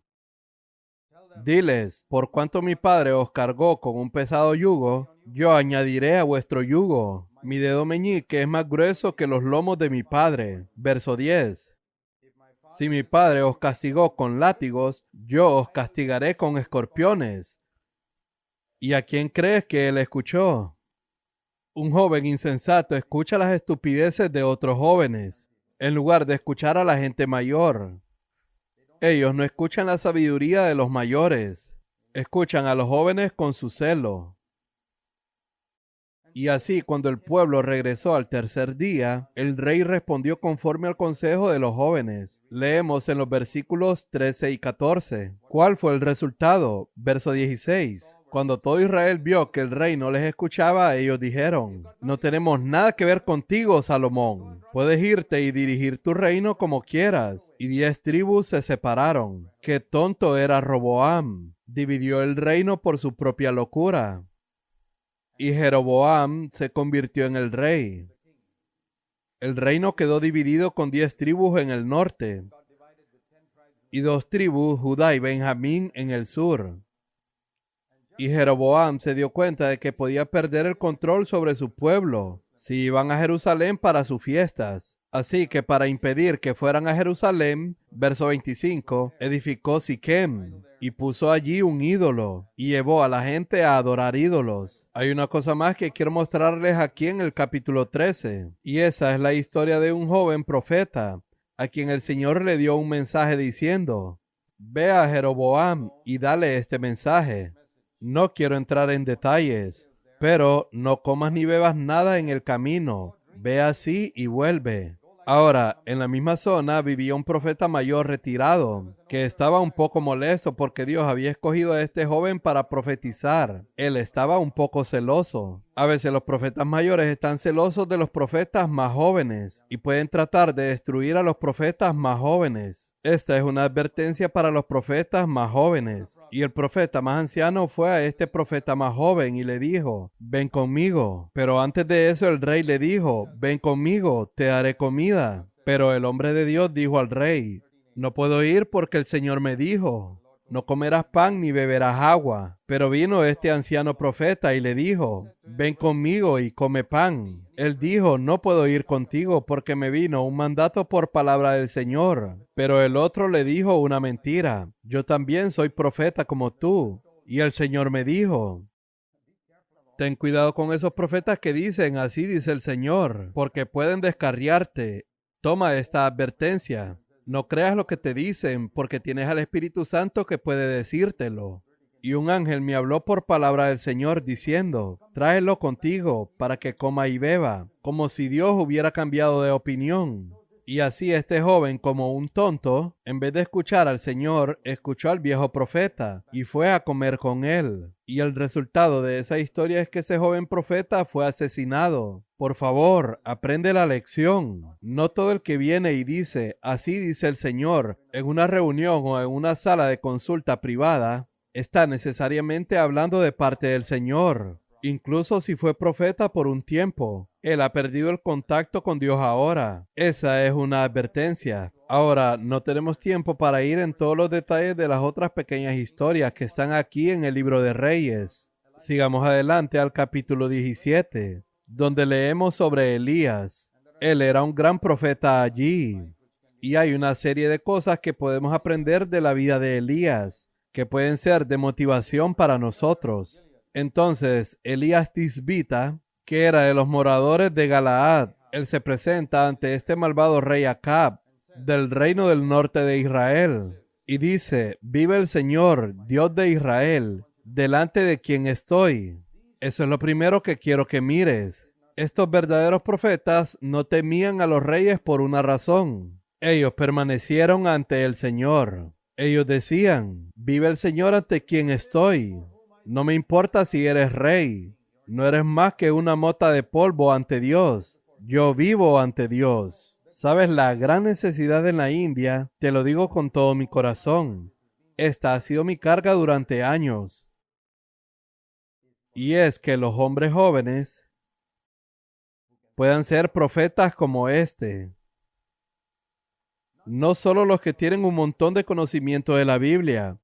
diles, por cuanto mi padre os cargó con un pesado yugo, yo añadiré a vuestro yugo. Mi dedo meñique es más grueso que los lomos de mi padre. Verso 10. Si mi padre os castigó con látigos, yo os castigaré con escorpiones. ¿Y a quién crees que él escuchó? Un joven insensato escucha las estupideces de otros jóvenes, en lugar de escuchar a la gente mayor. Ellos no escuchan la sabiduría de los mayores, escuchan a los jóvenes con su celo. Y así, cuando el pueblo regresó al tercer día, el rey respondió conforme al consejo de los jóvenes. Leemos en los versículos 13 y 14. ¿Cuál fue el resultado? Verso 16. Cuando todo Israel vio que el rey no les escuchaba, ellos dijeron: no tenemos nada que ver contigo, Salomón. Puedes irte y dirigir tu reino como quieras. Y 10 tribus se separaron. Qué tonto era Roboam. Dividió el reino por su propia locura. Y Jeroboam se convirtió en el rey. El reino quedó dividido con 10 tribus en el norte y 2 tribus, Judá y Benjamín, en el sur. Y Jeroboam se dio cuenta de que podía perder el control sobre su pueblo si iban a Jerusalén para sus fiestas. Así que para impedir que fueran a Jerusalén, verso 25, edificó Siquem y puso allí un ídolo y llevó a la gente a adorar ídolos. Hay una cosa más que quiero mostrarles aquí en el capítulo 13, y esa es la historia de un joven profeta a quien el Señor le dio un mensaje diciendo: ve a Jeroboam y dale este mensaje. No quiero entrar en detalles, pero no comas ni bebas nada en el camino. Ve así y vuelve. Ahora, en la misma zona vivía un profeta mayor retirado, que estaba un poco molesto porque Dios había escogido a este joven para profetizar. Él estaba un poco celoso. A veces los profetas mayores están celosos de los profetas más jóvenes y pueden tratar de destruir a los profetas más jóvenes. Esta es una advertencia para los profetas más jóvenes. Y el profeta más anciano fue a este profeta más joven y le dijo: ven conmigo. Pero antes de eso el rey le dijo: ven conmigo, te daré comida. Pero el hombre de Dios dijo al rey: no puedo ir porque el Señor me dijo: no comerás pan ni beberás agua. Pero vino este anciano profeta y le dijo: ven conmigo y come pan. Él dijo: no puedo ir contigo porque me vino un mandato por palabra del Señor. Pero el otro le dijo una mentira: yo también soy profeta como tú. Y el Señor me dijo: ten cuidado con esos profetas que dicen así dice el Señor, porque pueden descarriarte. Toma esta advertencia. No creas lo que te dicen, porque tienes al Espíritu Santo que puede decírtelo. Y un ángel me habló por palabra del Señor diciendo: tráelo contigo para que coma y beba, como si Dios hubiera cambiado de opinión. Y así este joven, como un tonto, en vez de escuchar al Señor, escuchó al viejo profeta y fue a comer con él. Y el resultado de esa historia es que ese joven profeta fue asesinado. Por favor, aprende la lección. No todo el que viene y dice así dice el Señor en una reunión o en una sala de consulta privada está necesariamente hablando de parte del Señor. Incluso si fue profeta por un tiempo, él ha perdido el contacto con Dios ahora. Esa es una advertencia. Ahora, no tenemos tiempo para ir en todos los detalles de las otras pequeñas historias que están aquí en el libro de Reyes. Sigamos adelante al capítulo 17, donde leemos sobre Elías. Él era un gran profeta allí. Y hay una serie de cosas que podemos aprender de la vida de Elías, que pueden ser de motivación para nosotros. Entonces, Elías Tisbita, que era de los moradores de Galaad, él se presenta ante este malvado rey Acab, del reino del norte de Israel, y dice: vive el Señor, Dios de Israel, delante de quien estoy. Eso es lo primero que quiero que mires. Estos verdaderos profetas no temían a los reyes por una razón. Ellos permanecieron ante el Señor. Ellos decían: vive el Señor ante quien estoy. No me importa si eres rey. No eres más que una mota de polvo ante Dios. Yo vivo ante Dios. ¿Sabes la gran necesidad en la India? Te lo digo con todo mi corazón. Esta ha sido mi carga durante años. Y es que los hombres jóvenes puedan ser profetas como este. No solo los que tienen un montón de conocimiento de la Biblia,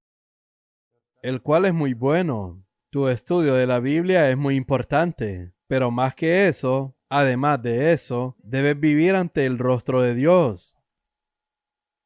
el cual es muy bueno. Tu estudio de la Biblia es muy importante, pero más que eso, además de eso, debes vivir ante el rostro de Dios.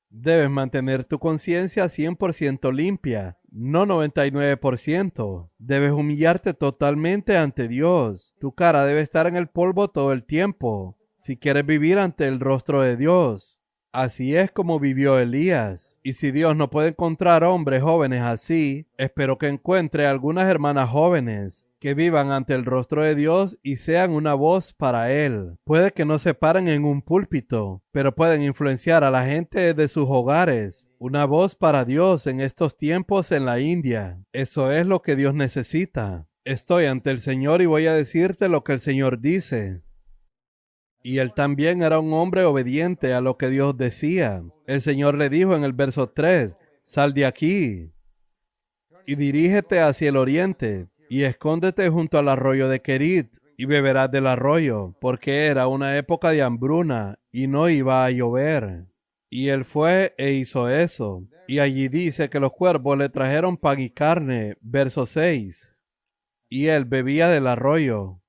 Debes mantener tu conciencia 100% limpia, no 99%. Debes humillarte totalmente ante Dios. Tu cara debe estar en el polvo todo el tiempo, si quieres vivir ante el rostro de Dios. Así es como vivió Elías. Y si Dios no puede encontrar hombres jóvenes así, espero que encuentre algunas hermanas jóvenes que vivan ante el rostro de Dios y sean una voz para Él. Puede que no se paren en un púlpito, pero pueden influenciar a la gente de sus hogares. Una voz para Dios en estos tiempos en la India. Eso es lo que Dios necesita. Estoy ante el Señor y voy a decirte lo que el Señor dice. Y él también era un hombre obediente a lo que Dios decía. El Señor le dijo en el verso 3, sal de aquí y dirígete hacia el oriente y escóndete junto al arroyo de Kerit y beberás del arroyo, porque era una época de hambruna y no iba a llover. Y él fue e hizo eso. Y allí dice que los cuervos le trajeron pan y carne, verso 6. Y él bebía del arroyo.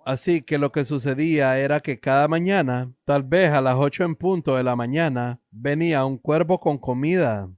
Así que lo que sucedía era que cada mañana, tal vez a las 8 en punto de la mañana, venía un cuervo con comida.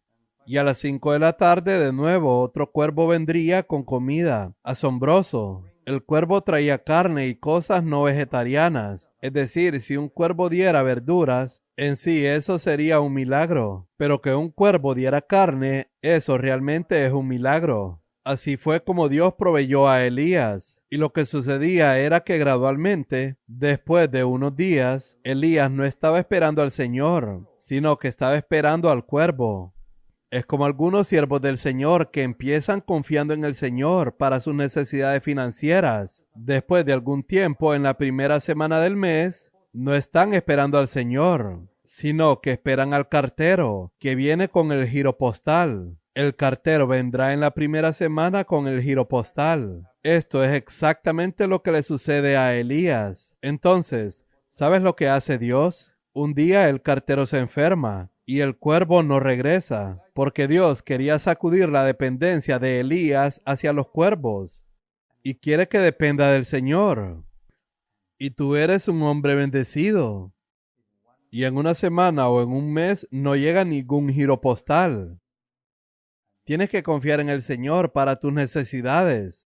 Y a las 5 de la tarde de nuevo otro cuervo vendría con comida. Asombroso. El cuervo traía carne y cosas no vegetarianas. Es decir, si un cuervo diera verduras, en sí eso sería un milagro. Pero que un cuervo diera carne, eso realmente es un milagro. Así fue como Dios proveyó a Elías. Y lo que sucedía era que gradualmente, después de unos días, Elías no estaba esperando al Señor, sino que estaba esperando al cuervo. Es como algunos siervos del Señor que empiezan confiando en el Señor para sus necesidades financieras. Después de algún tiempo, en la primera semana del mes, no están esperando al Señor, sino que esperan al cartero, que viene con el giro postal. El cartero vendrá en la primera semana con el giro postal. Esto es exactamente lo que le sucede a Elías. Entonces, ¿sabes lo que hace Dios? Un día el cartero se enferma y el cuervo no regresa, porque Dios quería sacudir la dependencia de Elías hacia los cuervos y quiere que dependa del Señor. Y tú eres un hombre bendecido. Y en una semana o en un mes no llega ningún giro postal. Tienes que confiar en el Señor para tus necesidades.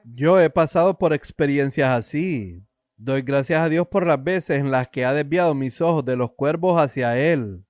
Yo he pasado por experiencias así. Doy gracias a Dios por las veces en las que ha desviado mis ojos de los cuervos hacia Él.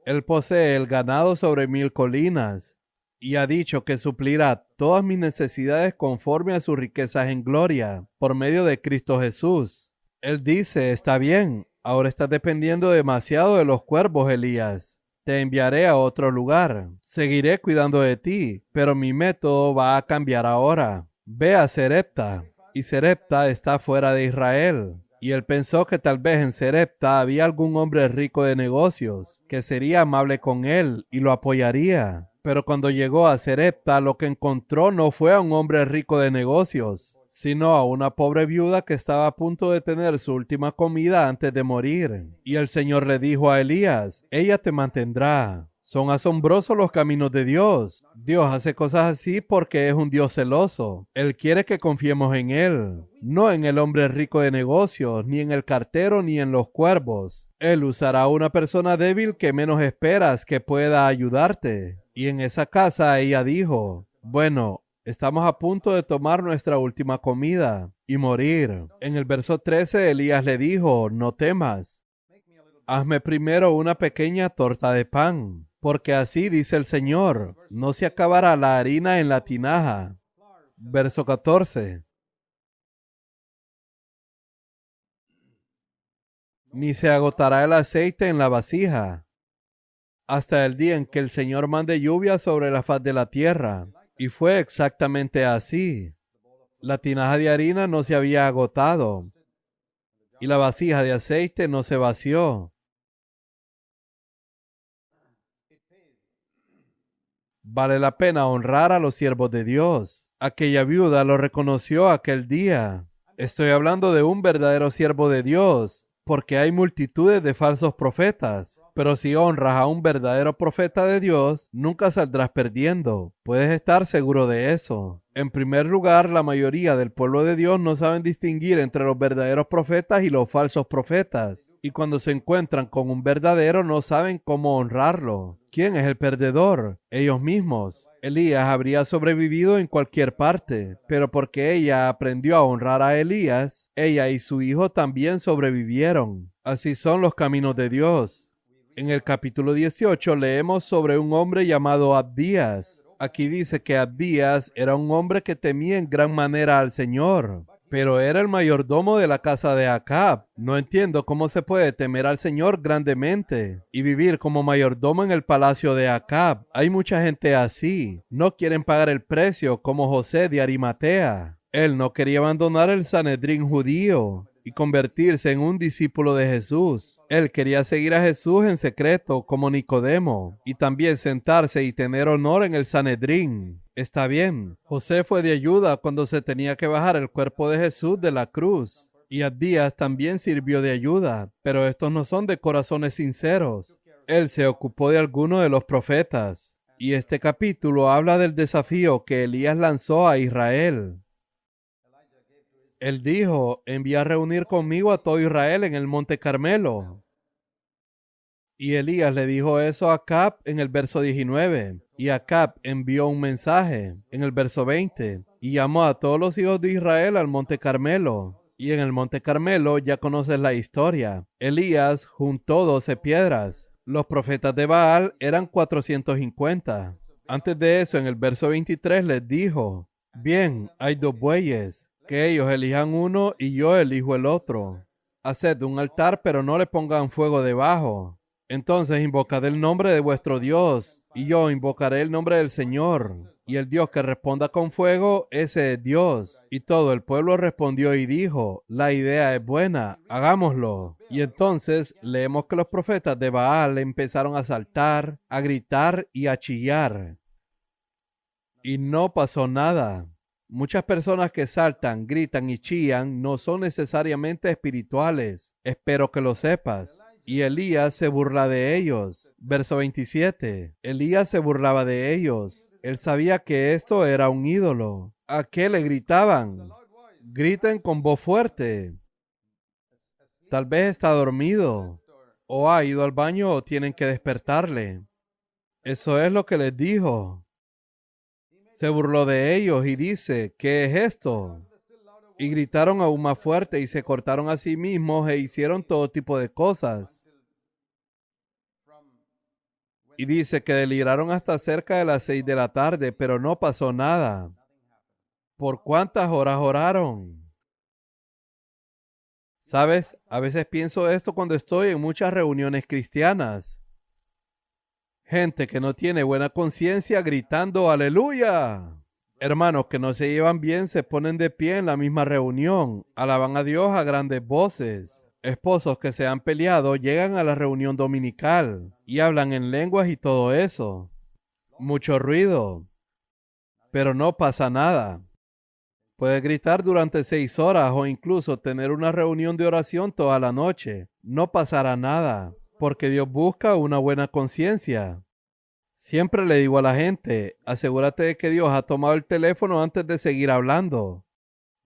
Él posee el ganado sobre 1000 colinas y ha dicho que suplirá todas mis necesidades conforme a sus riquezas en gloria por medio de Cristo Jesús. Él dice, está bien, ahora estás dependiendo demasiado de los cuervos, Elías. Te enviaré a otro lugar. Seguiré cuidando de ti, pero mi método va a cambiar ahora. Ve a Serepta. Y Serepta está fuera de Israel. Y él pensó que tal vez en Serepta había algún hombre rico de negocios que sería amable con él y lo apoyaría. Pero cuando llegó a Serepta, lo que encontró no fue a un hombre rico de negocios, sino a una pobre viuda que estaba a punto de tener su última comida antes de morir. Y el Señor le dijo a Elías, ella te mantendrá. Son asombrosos los caminos de Dios. Dios hace cosas así porque es un Dios celoso. Él quiere que confiemos en Él, no en el hombre rico de negocios, ni en el cartero, ni en los cuervos. Él usará a una persona débil que menos esperas que pueda ayudarte. Y en esa casa ella dijo, bueno, estamos a punto de tomar nuestra última comida y morir. En el verso 13, Elías le dijo, no temas. Hazme primero una pequeña torta de pan, porque así dice el Señor, no se acabará la harina en la tinaja. Verso 14. Ni se agotará el aceite en la vasija, hasta el día en que el Señor mande lluvia sobre la faz de la tierra. Y fue exactamente así. La tinaja de harina no se había agotado, y la vasija de aceite no se vació. Vale la pena honrar a los siervos de Dios. Aquella viuda lo reconoció aquel día. Estoy hablando de un verdadero siervo de Dios, porque hay multitudes de falsos profetas. Pero si honras a un verdadero profeta de Dios, nunca saldrás perdiendo. Puedes estar seguro de eso. En primer lugar, la mayoría del pueblo de Dios no saben distinguir entre los verdaderos profetas y los falsos profetas. Y cuando se encuentran con un verdadero, no saben cómo honrarlo. ¿Quién es el perdedor? Ellos mismos. Elías habría sobrevivido en cualquier parte, pero porque ella aprendió a honrar a Elías, ella y su hijo también sobrevivieron. Así son los caminos de Dios. En el capítulo 18 leemos sobre un hombre llamado Abdías. Aquí dice que Abdías era un hombre que temía en gran manera al Señor, pero era el mayordomo de la casa de Acab. No entiendo cómo se puede temer al Señor grandemente y vivir como mayordomo en el palacio de Acab. Hay mucha gente así. No quieren pagar el precio, como José de Arimatea. Él no quería abandonar el Sanedrín judío y convertirse en un discípulo de Jesús. Él quería seguir a Jesús en secreto como Nicodemo y también sentarse y tener honor en el Sanedrín. Está bien, José fue de ayuda cuando se tenía que bajar el cuerpo de Jesús de la cruz. Y Abdías también sirvió de ayuda, pero estos no son de corazones sinceros. Él se ocupó de algunos de los profetas. Y este capítulo habla del desafío que Elías lanzó a Israel. Él dijo, envía a reunir conmigo a todo Israel en el monte Carmelo. Y Elías le dijo eso a Acab en el verso 19. Y Acab envió un mensaje en el verso 20. Y llamó a todos los hijos de Israel al monte Carmelo. Y en el monte Carmelo ya conoces la historia. Elías juntó 12 piedras. Los profetas de Baal eran 450. Antes de eso, en el verso 23 les dijo, bien, hay 2 bueyes. Que ellos elijan uno y yo elijo el otro. Haced un altar, pero no le pongan fuego debajo. Entonces invocad el nombre de vuestro Dios, y yo invocaré el nombre del Señor. Y el Dios que responda con fuego, ese es Dios. Y todo el pueblo respondió y dijo, la idea es buena, hagámoslo. Y entonces leemos que los profetas de Baal empezaron a saltar, a gritar y a chillar. Y no pasó nada. Muchas personas que saltan, gritan y chillan no son necesariamente espirituales. Espero que lo sepas. Y Elías se burla de ellos. Verso 27. Elías se burlaba de ellos. Él sabía que esto era un ídolo. ¿A qué le gritaban? Griten con voz fuerte. Tal vez está dormido. O ha ido al baño o tienen que despertarle. Eso es lo que les dijo. Se burló de ellos y dice, ¿qué es esto? Y gritaron aún más fuerte y se cortaron a sí mismos e hicieron todo tipo de cosas. Y dice que deliraron hasta cerca de las 6 de la tarde, pero no pasó nada. ¿Por cuántas horas oraron? ¿Sabes? A veces pienso esto cuando estoy en muchas reuniones cristianas. Gente que no tiene buena conciencia gritando aleluya. Hermanos que no se llevan bien se ponen de pie en la misma reunión, alaban a Dios a grandes voces. Esposos que se han peleado llegan a la reunión dominical y hablan en lenguas y todo eso. Mucho ruido, pero no pasa nada. Puedes gritar durante 6 horas o incluso tener una reunión de oración toda la noche. No pasará nada, porque Dios busca una buena conciencia. Siempre le digo a la gente, asegúrate de que Dios ha tomado el teléfono antes de seguir hablando.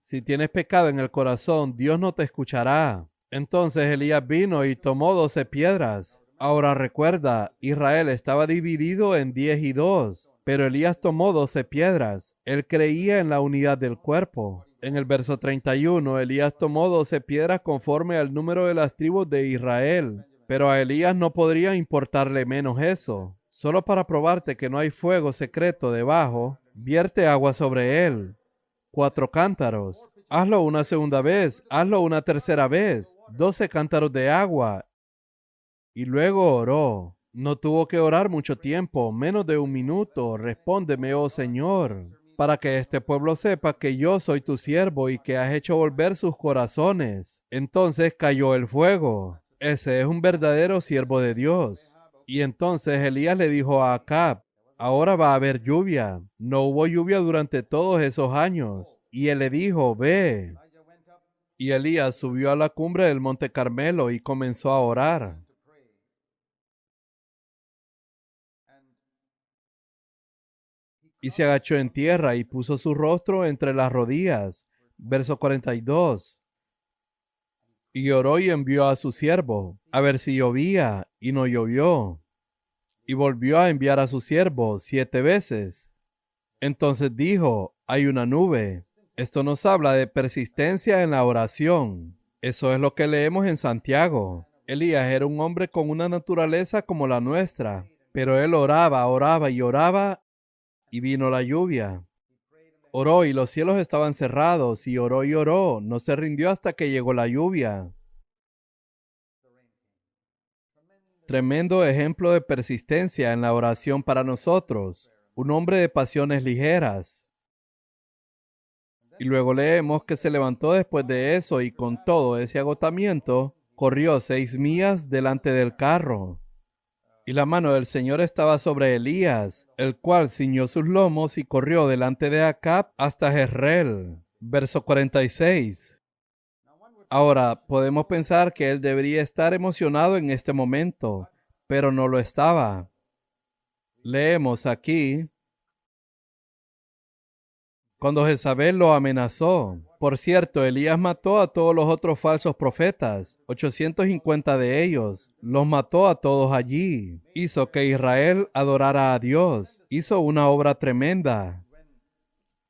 Si tienes pecado en el corazón, Dios no te escuchará. Entonces Elías vino y tomó 12 piedras. Ahora recuerda, Israel estaba dividido en 10 y 2, pero Elías tomó 12 piedras. Él creía en la unidad del cuerpo. En el verso 31, Elías tomó 12 piedras conforme al número de las tribus de Israel. Pero a Elías no podría importarle menos eso. Solo para probarte que no hay fuego secreto debajo, vierte agua sobre él. 4 cántaros. Hazlo una segunda vez, hazlo una tercera vez. 12 cántaros de agua. Y luego oró. No tuvo que orar mucho tiempo, menos de 1 minuto. Respóndeme, oh Señor, para que este pueblo sepa que yo soy tu siervo y que has hecho volver sus corazones. Entonces cayó el fuego. Ese es un verdadero siervo de Dios. Y entonces Elías le dijo a Acab, ahora va a haber lluvia. No hubo lluvia durante todos esos años. Y él le dijo, ve. Y Elías subió a la cumbre del monte Carmelo y comenzó a orar. Y se agachó en tierra y puso su rostro entre las rodillas. Verso 42. Y oró y envió a su siervo a ver si llovía, y no llovió. Y volvió a enviar a su siervo 7 veces. Entonces dijo, hay una nube. Esto nos habla de persistencia en la oración. Eso es lo que leemos en Santiago. Elías era un hombre con una naturaleza como la nuestra, pero él oraba y oraba y vino la lluvia. Oró y los cielos estaban cerrados, y oró, no se rindió hasta que llegó la lluvia. Tremendo ejemplo de persistencia en la oración para nosotros. Un hombre de pasiones ligeras. Y luego leemos que se levantó después de eso y con todo ese agotamiento, corrió 6 millas delante del carro. Y la mano del Señor estaba sobre Elías, el cual ciñó sus lomos y corrió delante de Acab hasta Jezreel. Verso 46. Ahora, podemos pensar que él debería estar emocionado en este momento, pero no lo estaba. Leemos aquí, cuando Jezabel lo amenazó. Por cierto, Elías mató a todos los otros falsos profetas, 850 de ellos. Los mató a todos allí. Hizo que Israel adorara a Dios. Hizo una obra tremenda.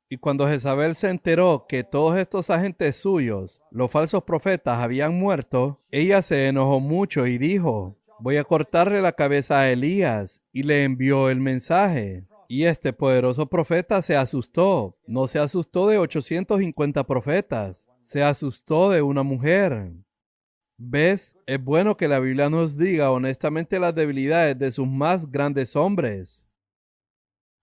Y cuando Jezabel se enteró que todos estos agentes suyos, los falsos profetas, habían muerto, ella se enojó mucho y dijo, voy a cortarle la cabeza a Elías, y le envió el mensaje. Y este poderoso profeta se asustó. No se asustó de 850 profetas. Se asustó de una mujer. ¿Ves? Es bueno que la Biblia nos diga honestamente las debilidades de sus más grandes hombres.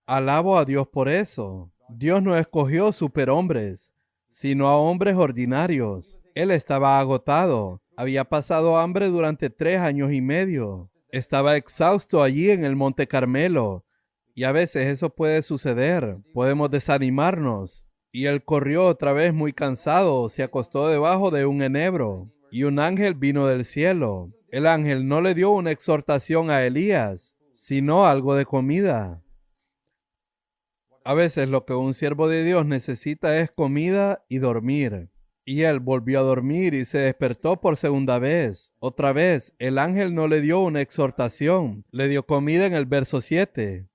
Alabo a Dios por eso. Dios no escogió superhombres, sino a hombres ordinarios. Él estaba agotado. Había pasado hambre durante 3 años y medio. Estaba exhausto allí en el Monte Carmelo. Y a veces eso puede suceder. Podemos desanimarnos. Y él corrió otra vez muy cansado. Se acostó debajo de un enebro. Y un ángel vino del cielo. El ángel no le dio una exhortación a Elías, sino algo de comida. A veces lo que un siervo de Dios necesita es comida y dormir. Y él volvió a dormir y se despertó por segunda vez. Otra vez, el ángel no le dio una exhortación. Le dio comida en el verso 7.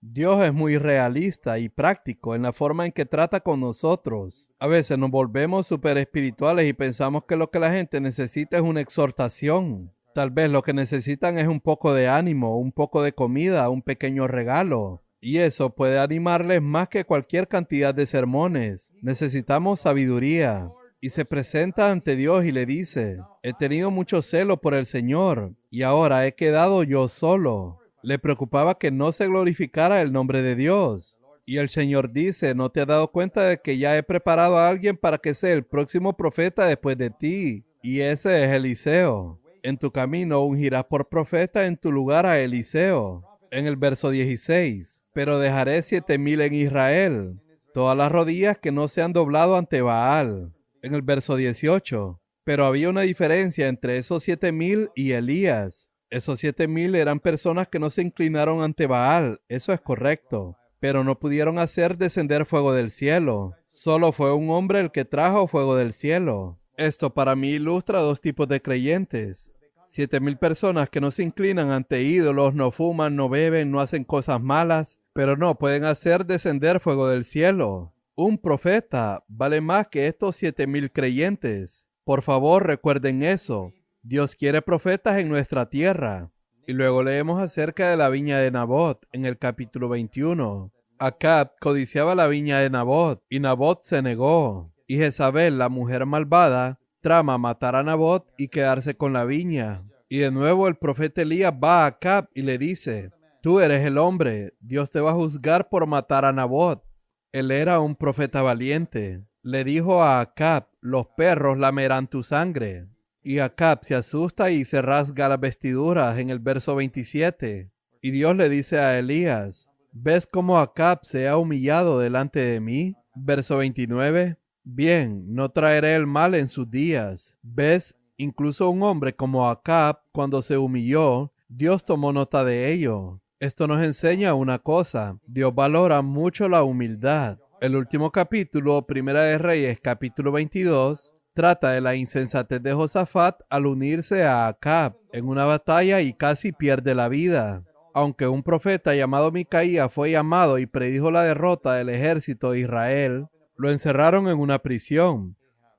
Dios es muy realista y práctico en la forma en que trata con nosotros. A veces nos volvemos súper espirituales y pensamos que lo que la gente necesita es una exhortación. Tal vez lo que necesitan es un poco de ánimo, un poco de comida, un pequeño regalo. Y eso puede animarles más que cualquier cantidad de sermones. Necesitamos sabiduría. Y se presenta ante Dios y le dice, he tenido mucho celo por el Señor y ahora he quedado yo solo. Le preocupaba que no se glorificara el nombre de Dios. Y el Señor dice, ¿no te has dado cuenta de que ya he preparado a alguien para que sea el próximo profeta después de ti? Y ese es Eliseo. En tu camino ungirás por profeta en tu lugar a Eliseo. En el verso 16. Pero dejaré 7,000 en Israel, todas las rodillas que no se han doblado ante Baal. En el verso 18. Pero había una diferencia entre esos 7,000 y Elías. Esos 7,000 eran personas que no se inclinaron ante Baal, eso es correcto, pero no pudieron hacer descender fuego del cielo. Solo fue un hombre el que trajo fuego del cielo. Esto para mí ilustra 2 tipos de creyentes. 7,000 personas que no se inclinan ante ídolos, no fuman, no beben, no hacen cosas malas, pero no pueden hacer descender fuego del cielo. Un profeta vale más que estos 7,000 creyentes. Por favor, recuerden eso. Dios quiere profetas en nuestra tierra. Y luego leemos acerca de la viña de Nabot en el capítulo 21. Acab codiciaba la viña de Nabot y Nabot se negó. Y Jezabel, la mujer malvada, trama matar a Nabot y quedarse con la viña. Y de nuevo el profeta Elías va a Acab y le dice, tú eres el hombre, Dios te va a juzgar por matar a Nabot. Él era un profeta valiente. Le dijo a Acab, los perros lamerán tu sangre. Y Acab se asusta y se rasga las vestiduras en el verso 27. Y Dios le dice a Elías, ¿ves cómo Acab se ha humillado delante de mí? Verso 29. Bien, no traeré el mal en sus días. ¿Ves? Incluso un hombre como Acab, cuando se humilló, Dios tomó nota de ello. Esto nos enseña una cosa. Dios valora mucho la humildad. El último capítulo, Primera de Reyes, capítulo 22, trata de la insensatez de Josafat al unirse a Acab en una batalla y casi pierde la vida. Aunque un profeta llamado Micaías fue llamado y predijo la derrota del ejército de Israel, lo encerraron en una prisión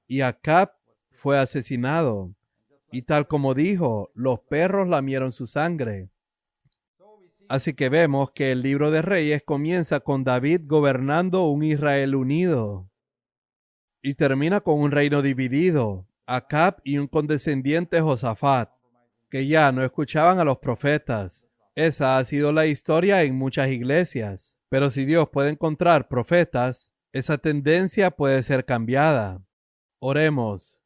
y Acab fue asesinado. Y tal como dijo, los perros lamieron su sangre. Así que vemos que el libro de Reyes comienza con David gobernando un Israel unido y termina con un reino dividido, Acab y un condescendiente Josafat, que ya no escuchaban a los profetas. Esa ha sido la historia en muchas iglesias, pero si Dios puede encontrar profetas, esa tendencia puede ser cambiada. Oremos.